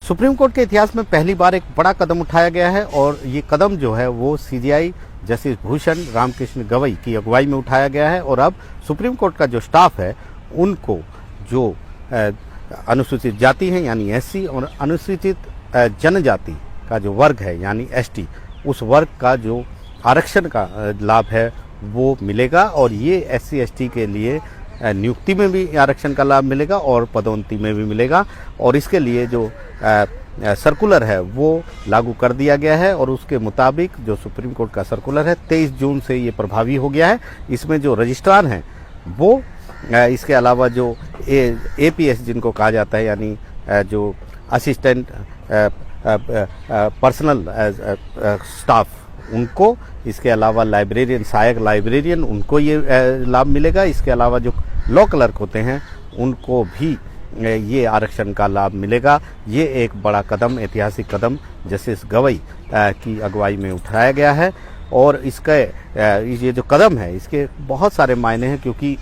Supreme court के इतिहास में पहली बार एक बड़ा कदम उठाया गया है और ये कदम जो है वो सीजेआई जस्टिस भूषण रामकृष्ण गवई की अगुवाई में उठाया गया है। और अब सुप्रीम कोर्ट का जो स्टाफ है उनको जो अनुसूचित जाति है यानी एससी और अनुसूचित जनजाति का जो वर्ग है यानी एसटी, उस वर्ग का जो आरक्षण का लाभ है वो मिलेगा। और ये एससी एसटी के लिए नियुक्ति में भी आरक्षण का लाभ मिलेगा और पदोन्नति में भी मिलेगा। और इसके लिए जो सर्कुलर है वो लागू कर दिया गया है और उसके मुताबिक जो सुप्रीम कोर्ट का सर्कुलर है 23 जून से ये प्रभावी हो गया है। इसमें जो रजिस्ट्रार हैं वो इसके अलावा जो एपीएस जिनको कहा जाता है यानी जो असिस्टेंट पर्सनल स्टाफ, उनको, इसके अलावा लाइब्रेरियन, सहायक लाइब्रेरियन, उनको ये लाभ मिलेगा। इसके अलावा जो लॉ क्लर्क होते हैं उनको भी ये आरक्षण का लाभ मिलेगा। ये एक बड़ा कदम, ऐतिहासिक कदम जस्टिस गवई की अगुवाई में उठाया गया है। और इसका ये जो कदम है इसके बहुत सारे मायने हैं, क्योंकि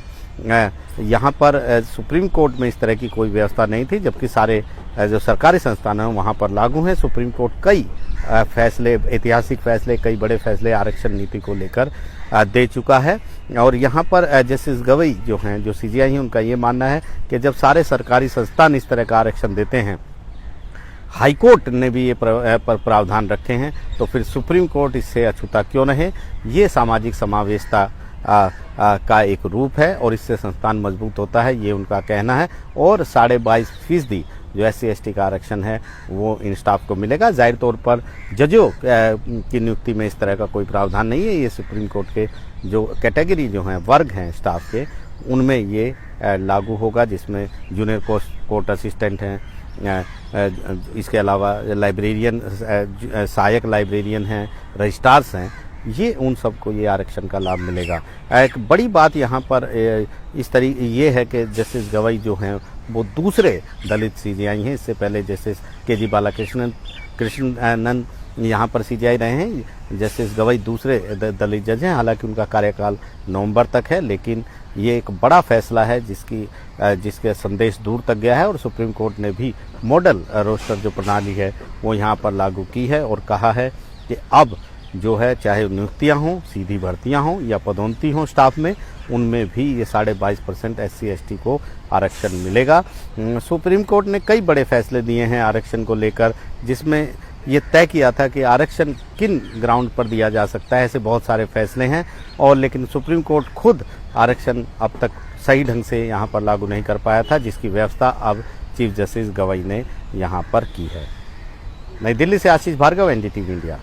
यहाँ पर सुप्रीम कोर्ट में इस तरह की कोई व्यवस्था नहीं थी, जबकि सारे जो सरकारी संस्थान हैं वहाँ पर लागू हैं। सुप्रीम कोर्ट कई फैसले, ऐतिहासिक फैसले, कई बड़े फैसले आरक्षण नीति को लेकर दे चुका है। और यहाँ पर जस्टिस गवई जो हैं, जो सीजेआई हैं, उनका ये मानना है कि जब सारे सरकारी संस्थान इस तरह का आरक्षण देते हैं, हाईकोर्ट ने भी ये प्रावधान रखे हैं, तो फिर सुप्रीम कोर्ट इससे अछूता क्यों रहे। ये सामाजिक समावेशिता का एक रूप है और इससे संस्थान मजबूत होता है, ये उनका कहना है। और 22.5% जो एससी एसटी का आरक्षण है वो इन स्टाफ को मिलेगा। जाहिर तौर पर जजों की नियुक्ति में इस तरह का कोई प्रावधान नहीं है। ये सुप्रीम कोर्ट के जो कैटेगरी जो हैं, वर्ग हैं स्टाफ के, उनमें ये लागू होगा, जिसमें जूनियर कोर्ट असिस्टेंट हैं, इसके अलावा लाइब्रेरियन, सहायक लाइब्रेरियन हैं, रजिस्ट्रार्स हैं, ये उन सबको ये आरक्षण का लाभ मिलेगा। एक बड़ी बात यहाँ पर इस तरीके ये है कि जस्टिस गवई जो हैं वो दूसरे दलित सीजेआई हैं। इससे पहले जस्टिस के.जी. बालाकृष्णन यहाँ पर सीजेआई रहे हैं। जस्टिस गवई दूसरे दलित जज हैं, हालांकि उनका कार्यकाल नवंबर तक है, लेकिन ये एक बड़ा फैसला है जिसके संदेश दूर तक गया है। और सुप्रीम कोर्ट ने भी मॉडल रोस्टर जो प्रणाली है वो यहाँ पर लागू की है और कहा है कि अब जो है, चाहे नियुक्तियाँ हों, सीधी भर्तियाँ हों या पदोन्नति हों स्टाफ में, उनमें भी ये 22.5% एससी एसटी को आरक्षण मिलेगा। सुप्रीम कोर्ट ने कई बड़े फैसले दिए हैं आरक्षण को लेकर, जिसमें ये तय किया था कि आरक्षण किन ग्राउंड पर दिया जा सकता है। ऐसे बहुत सारे फैसले हैं और लेकिन सुप्रीम कोर्ट खुद आरक्षण अब तक सही ढंग से यहाँ पर लागू नहीं कर पाया था, जिसकी व्यवस्था अब चीफ जस्टिस गवई ने यहाँ पर की है। नई दिल्ली से आशीष भार्गव, एनडीटीवी इंडिया।